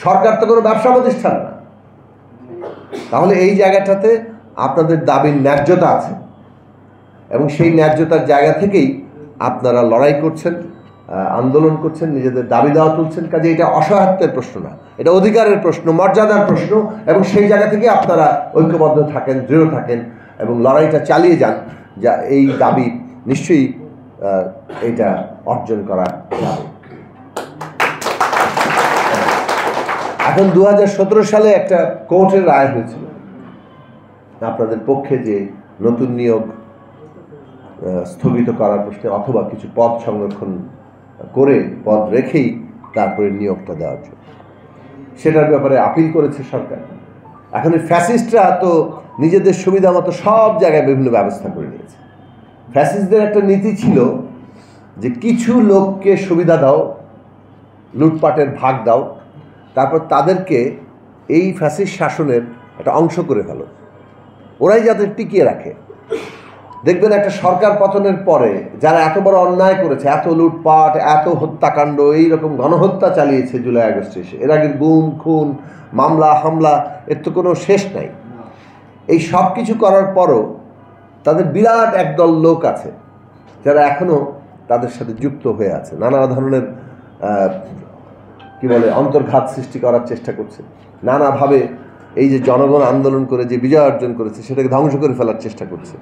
সরকার তো কোনো ব্যবসা প্রতিষ্ঠান না। তাহলে এই জায়গাটাতে আপনাদের দাবির ন্যায্যতা আছে এবং সেই ন্যায্যতার জায়গা থেকেই আপনারা লড়াই করছেন, আন্দোলন করছেন, নিজেদের দাবি দেওয়া তুলছেন। কাজে এটা অসহায়ত্বের প্রশ্ন না, এটা অধিকারের প্রশ্ন, মর্যাদার প্রশ্ন। এবং সেই জায়গা থেকে আপনারা ঐক্যবদ্ধ থাকেন, দৃঢ় থাকেন এবং লড়াইটা চালিয়ে যান, যা এই দাবি নিশ্চয়ই এটা অর্জন করা যাবে। এখন 2017 সালে একটা কোর্টের রায় হয়েছিল আপনাদের পক্ষে, যে নতুন নিয়োগ স্থগিত করার প্রশ্নে অথবা কিছু পদ সংরক্ষণ করে পদ রেখেই তারপরে নিয়োগটা দেওয়ার জন্য। সেটার ব্যাপারে আপিল করেছে সরকার। এখন এই ফ্যাসিস্টরা তো নিজেদের সুবিধা মতো সব জায়গায় বিভিন্ন ব্যবস্থা করে নিয়েছে। ফ্যাসিস্টদের একটা নীতি ছিল যে কিছু লোককে সুবিধা দাও, লুটপাটের ভাগ দাও, তারপর তাদেরকে এই ফ্যাসিস্ট শাসনের একটা অংশ করে ফেলো, ওরাই যাদের টিকিয়ে রাখে। দেখবেন একটা সরকার পতনের পরে যারা এত বড় অন্যায় করেছে, এত লুটপাট, এত হত্যাকাণ্ড, এইরকম গণহত্যা চালিয়েছে জুলাই আগস্টে এসে, এর আগের গুম খুন, মামলা হামলা, এর তো কোনো শেষ নাই। এই সব কিছু করার পরও তাদের বিরাট একদল লোক আছে যারা এখনও তাদের সাথে যুক্ত হয়ে আছে, নানা ধরনের অন্তর্ঘাত সৃষ্টি করার চেষ্টা করছে, নানাভাবে এই যে জনগণ আন্দোলন করে যে বিজয় অর্জন করেছে সেটাকে ধ্বংস করে ফেলার চেষ্টা করছে।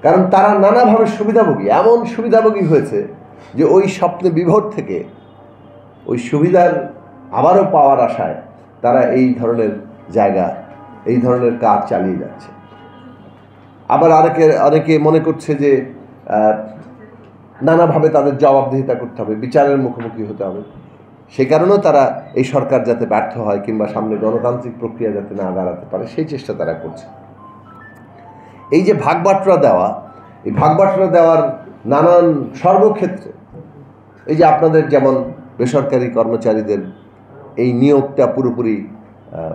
কারণ তারা নানাভাবে সুবিধাভোগী, এমন সুবিধাভোগী হয়েছে যে ওই স্বপ্নে বিভোর থেকে ওই সুবিধার আবারও পাওয়ার আশায় তারা এই ধরনের জায়গা, এই ধরনের কাজ চালিয়ে যাচ্ছে। আবার অনেকে মনে করছে যে নানাভাবে তাদের জবাবদিহিতা করতে হবে, বিচারের মুখোমুখি হতে হবে। সেই কারণেও তারা এই সরকার যাতে ব্যর্থ হয় কিংবা সামনে গণতান্ত্রিক প্রক্রিয়া যাতে না দাঁড়াতে পারে সেই চেষ্টা তারা করছে। এই যে ভাগবাটরা দেওয়া, এই ভাগবাটরা দেওয়ার নানান সর্বক্ষেত্রে, এই যে আপনাদের যেমন বেসরকারি কর্মচারীদের এই নিয়োগটা পুরোপুরি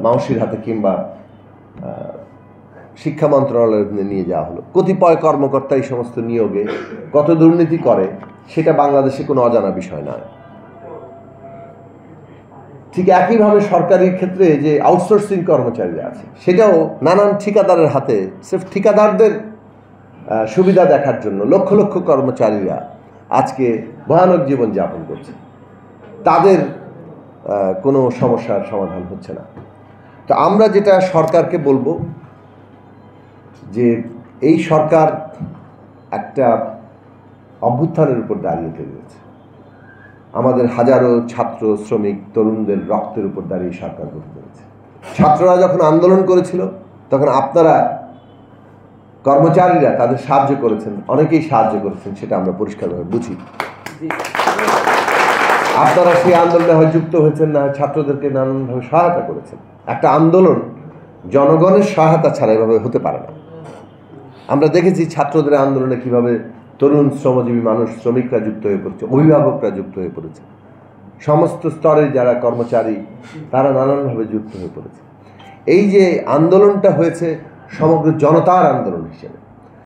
মাউসির হাতে কিংবা শিক্ষা মন্ত্রণালয়ে নিয়ে যাওয়া হলো, কতিপয় কর্মকর্তা এই সমস্ত নিয়োগে কত দুর্নীতি করে সেটা বাংলাদেশে কোনো অজানা বিষয় নয়। ঠিক একইভাবে সরকারি ক্ষেত্রে যে আউটসোর্সিং কর্মচারীরা আছে সেটাও নানান ঠিকাদারের হাতে, সির্ফ ঠিকাদারদের সুবিধা দেখার জন্য লক্ষ লক্ষ কর্মচারীরা আজকে ভয়ানক জীবনযাপন করছে, তাদের কোনো সমস্যার সমাধান হচ্ছে না। তো আমরা যেটা সরকারকে বলবো যে এই সরকার একটা অভ্যুত্থানের উপর দাঁড়িয়ে রয়েছে, আমাদের হাজারো ছাত্র শ্রমিক তরুণদের রক্তের উপর দাঁড়িয়ে সরকার গঠিত হয়েছে। ছাত্ররা যখন আন্দোলন করেছিল তখন আপনারা কর্মচারীরা তাদের সাহায্য করেছেন, অনেকেই সাহায্য করেছেন, সেটা আমরা পরিষ্কারভাবে বুঝি। আপনারা সেই আন্দোলনে হয় যুক্ত হয়েছেন, না ছাত্রদেরকে নানানভাবে সহায়তা করেছেন। একটা আন্দোলন জনগণের সহায়তা ছাড়া এভাবে হতে পারে না। আমরা দেখেছি ছাত্রদের আন্দোলনে কিভাবে তরুণ শ্রমজীবী মানুষ, শ্রমিকরা যুক্ত হয়ে পড়েছে, অভিভাবকরা যুক্ত হয়ে পড়েছে, সমস্ত স্তরের যারা কর্মচারী তারা নানানভাবে যুক্ত হয়ে পড়েছে। এই যে আন্দোলনটা হয়েছে সমগ্র জনতার আন্দোলন হিসেবে,